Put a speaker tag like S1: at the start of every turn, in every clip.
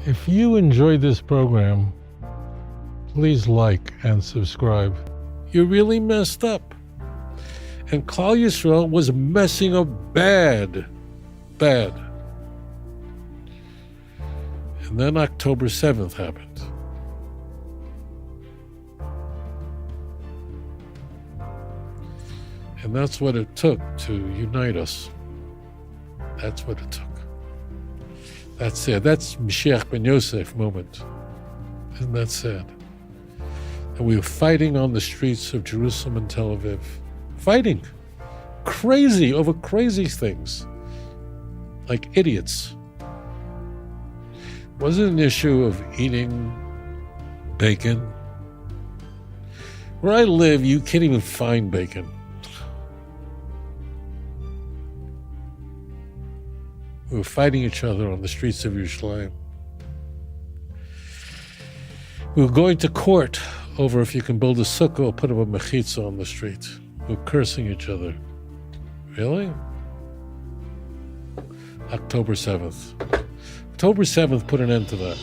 S1: If you enjoyed this program, please like and subscribe. You really messed up. And Klal Yisrael was messing up bad. And then October 7th happened. And that's what it took to unite us. That's what it took. That's sad. That's Mashiach ben Yosef moment. Isn't that sad? And we were fighting on the streets of Jerusalem and Tel Aviv. Fighting. Crazy over crazy things. Like idiots. Was it an issue of eating bacon? Where I live, you can't even find bacon. We were fighting each other on the streets of Yerushalayim. We were going to court over if you can build a sukkah or put up a mechitza on the street. We were cursing each other. Really? October 7th. October 7th put an end to that.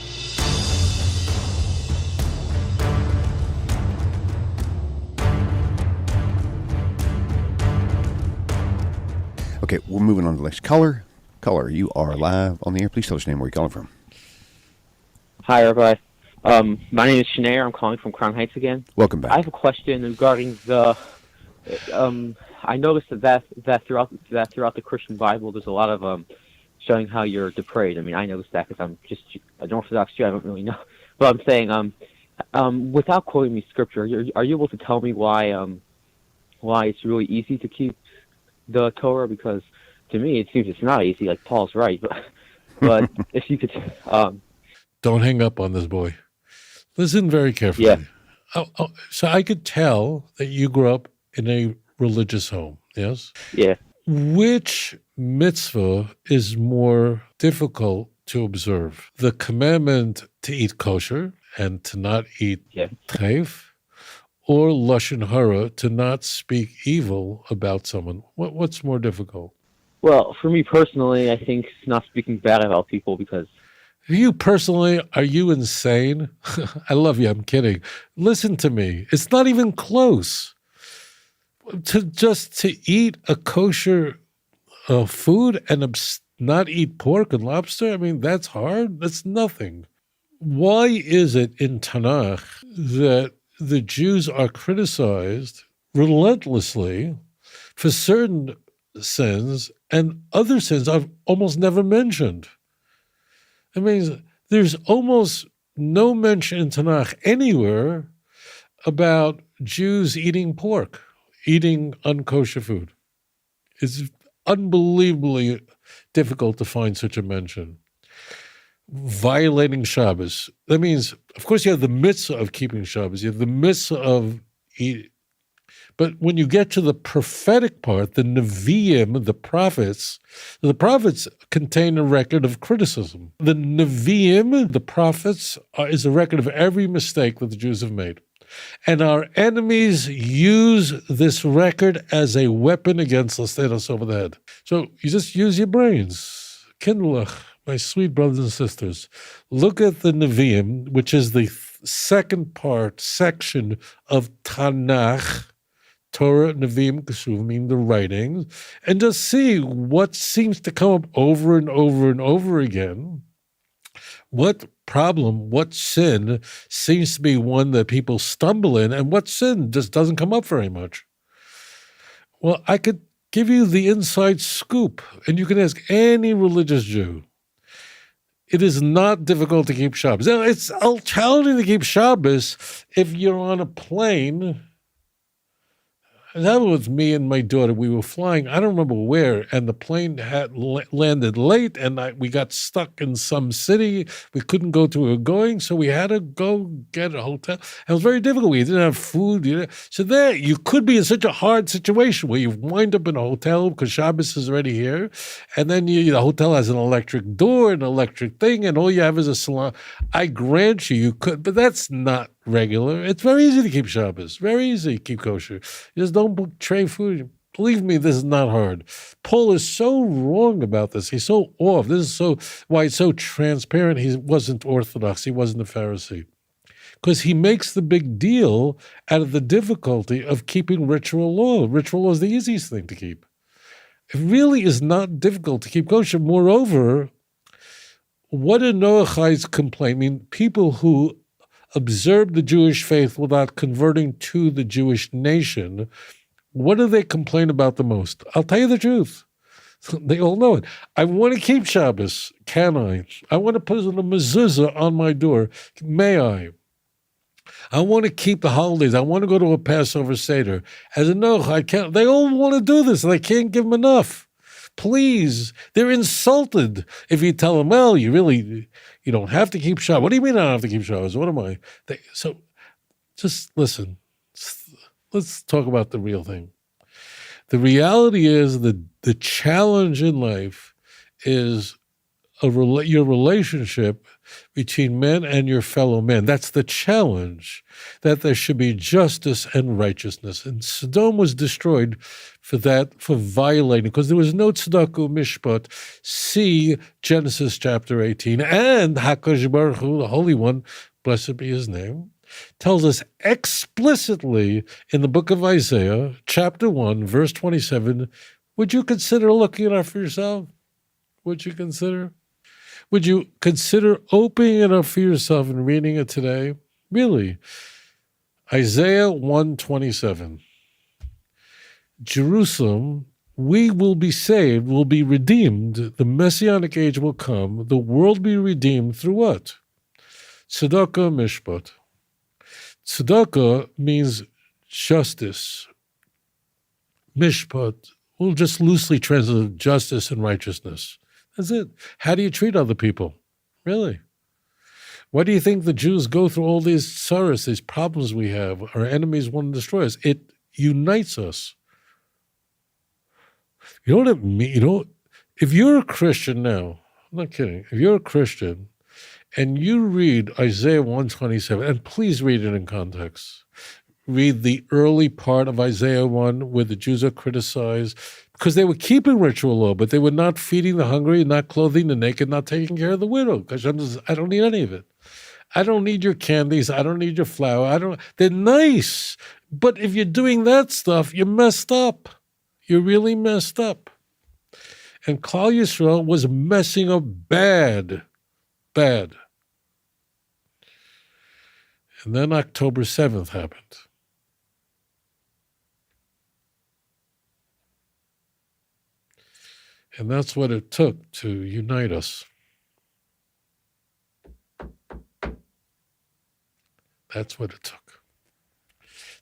S2: Okay, we're moving on to the next caller. Caller, you are live on the air. Please tell us your name, where you're calling from.
S3: Hi, everybody. My name is Shanae. I'm calling from Crown Heights again.
S2: Welcome back.
S3: I have a question regarding the. I noticed that throughout the Christian Bible, there's a lot of showing how you're depraved. I mean, I noticed that because I'm just an Orthodox Jew. I don't really know, but I'm saying, without quoting me scripture, are you able to tell me why it's really easy to keep the Torah? Because to me, it seems it's not easy. Like Paul's right, but if you could,
S1: Don't hang up on this boy. Listen very carefully.
S3: Yeah.
S1: So I could tell that you grew up in a religious home. Yes.
S3: Yeah.
S1: Which mitzvah is more difficult to observe? The commandment to eat kosher and to not eat treif, or lashon hara, to not speak evil about someone? What's more difficult?
S3: Well, for me personally, I think not speaking bad about people because.
S1: You personally, are you insane? I love you, I'm kidding. Listen to me. It's not even close. To eat a kosher food and not eat pork and lobster, I mean, that's hard. That's nothing. Why is it in Tanakh that the Jews are criticized relentlessly for certain sins and other sins I've almost never mentioned? I mean, there's almost no mention in Tanakh anywhere about Jews eating pork, eating unkosher food. It's unbelievably difficult to find such a mention. Violating Shabbos. That means, of course, you have the mitzvah of keeping Shabbos. You have the mitzvah of eating. But when you get to the prophetic part, the Nevi'im, the prophets contain a record of criticism. The Nevi'im, the prophets, is a record of every mistake that the Jews have made. And our enemies use this record as a weapon against us, hit us over the head. So you just use your brains. Kindlech, my sweet brothers and sisters, look at the Nevi'im, which is the section of Tanakh, Torah, Nevi'im, Kesuvim, meaning the writings, and just see what seems to come up over and over and over again. What problem, what sin seems to be one that people stumble in, and what sin just doesn't come up very much? Well, I could give you the inside scoop, and you can ask any religious Jew. It is not difficult to keep Shabbos. Now, it's challenging to keep Shabbos if you're on a plane. That was me and my daughter. We were flying, I don't remember where, and the plane had landed late, and we got stuck in some city. We couldn't go to where we were going, so we had to go get a hotel. It was very difficult. We didn't have food. So there, you could be in such a hard situation where you wind up in a hotel because Shabbos is already here, and then the hotel has an electric door, an electric thing, and all you have is a salon. I grant you could, but that's not regular. It's very easy to keep Shabbos. Very easy to keep kosher. You just don't betray food. Believe me, this is not hard. Paul is so wrong about this. He's so off. This is so why it's so transparent. He wasn't Orthodox. He wasn't a Pharisee. Because he makes the big deal out of the difficulty of keeping ritual law. Ritual law is the easiest thing to keep. It really is not difficult to keep kosher. Moreover, what a Noachite's complaint, I mean, people who observe the Jewish faith without converting to the Jewish nation, what do they complain about the most? I'll tell you the truth. They all know it. I want to keep Shabbos. Can I? I want to put a mezuzah on my door. May I? I want to keep the holidays. I want to go to a Passover Seder. As a Noach, I can't. They all want to do this, and I can't give them enough. Please, they're insulted if you tell them, well, you don't have to keep Shabbos. What do you mean I don't have to keep Shabbos? What am I? So just listen. Let's talk about the real thing. The reality is that the challenge in life is your relationship between men and your fellow men. That's the challenge, that there should be justice and righteousness. And Sodom was destroyed for violating, because there was no tzedakah mishpat. See Genesis chapter 18. And HaKadosh Baruch Hu, the Holy One, blessed be his name, tells us explicitly in the book of Isaiah, chapter 1, verse 27, would you consider looking it up for yourself? Would you consider? Would you consider opening it up for yourself and reading it today? Really? Isaiah 1:27. Jerusalem, we will be saved, will be redeemed. The Messianic age will come. The world will be redeemed through what? Tzedakah mishpat. Tzedakah means justice. Mishpat, we'll just loosely translate justice and righteousness. That's it. How do you treat other people? Really? Why do you think the Jews go through all these sorrows, these problems we have? Our enemies want to destroy us. It unites us. You know what it means? If you're a Christian now, I'm not kidding, if you're a Christian and you read Isaiah 1:27, and please read it in context. Read the early part of Isaiah 1 where the Jews are criticized because they were keeping ritual law, but they were not feeding the hungry, not clothing the naked, not taking care of the widow. Because I don't need any of it. I don't need your candies. I don't need your flour. They're nice. But if you're doing that stuff, you're messed up. You're really messed up. And Klal Yisrael was messing up bad. And then October 7th happened. And that's what it took to unite us. That's what it took.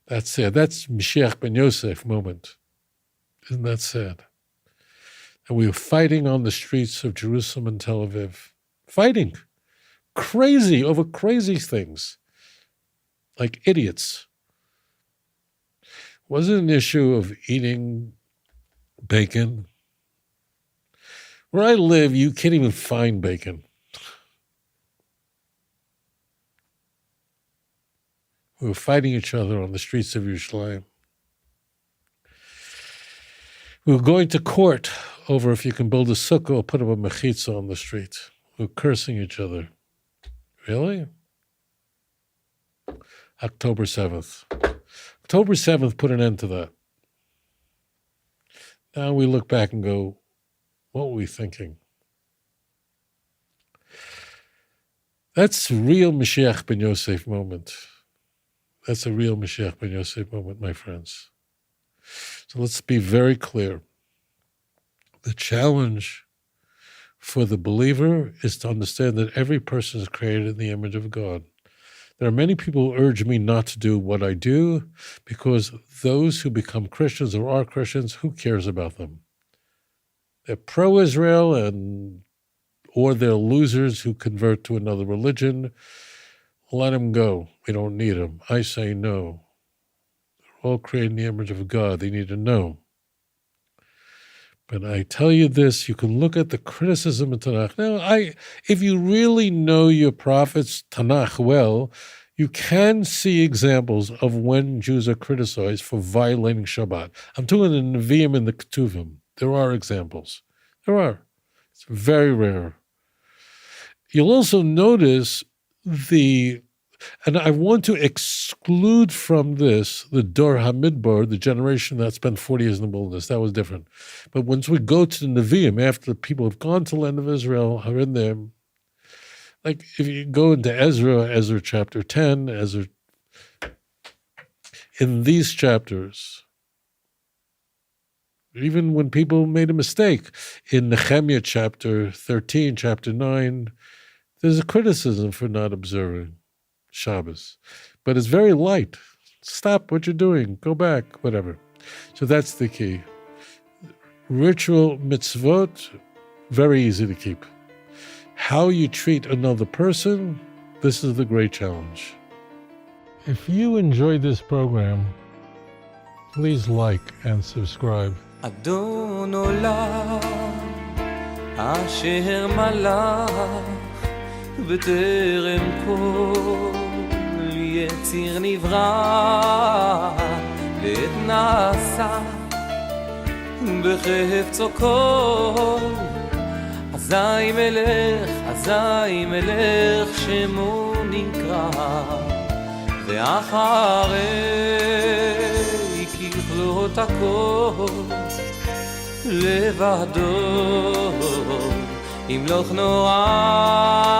S1: That's sad. That's Mashiach ben Yosef moment. Isn't that sad? And we were fighting on the streets of Jerusalem and Tel Aviv. Fighting. Crazy over crazy things. Like idiots. It wasn't an issue of eating bacon. Where I live, you can't even find bacon. We were fighting each other on the streets of Yerushalayim. We were going to court over if you can build a sukkah or put up a mechitza on the street. We were cursing each other. Really? October 7th. October 7th put an end to that. Now we look back and go, what were we thinking? That's real Mashiach ben Yosef moment. That's a real Mashiach ben Yosef moment, my friends. So let's be very clear. The challenge for the believer is to understand that every person is created in the image of God. There are many people who urge me not to do what I do because those who become Christians or are Christians, who cares about them? They're pro-Israel or they're losers who convert to another religion. Let them go. We don't need them. I say no. They're all created in the image of God. They need to know. But I tell you this, you can look at the criticism of Tanakh. Now, if you really know your prophets, Tanakh, well, You can see examples of when Jews are criticized for violating Shabbat. I'm talking in the Nevi'im and the Ketuvim. There are examples. There are. It's very rare. You'll also notice and I want to exclude from this the Dor HaMidbar, the generation that spent 40 years in the wilderness. That was different. But once we go to the Nevi'im, after the people have gone to the land of Israel, are in there, like if you go into Ezra chapter 10, in these chapters, even when people made a mistake, in Nehemiah chapter 13, chapter 9, there's a criticism for not observing Shabbos. But it's very light. Stop what you're doing. Go back, whatever. So that's the key. Ritual mitzvot, very easy to keep. How you treat another person, this is the great challenge. If you enjoyed this program, please like and subscribe.
S4: אדון עולם אשר מלך בטרם כל יציר נברא לעת נעשה בחפצו כל אזי מלך שמו נקרא ואחרי ככלות הכל לבדו ימלוך נורא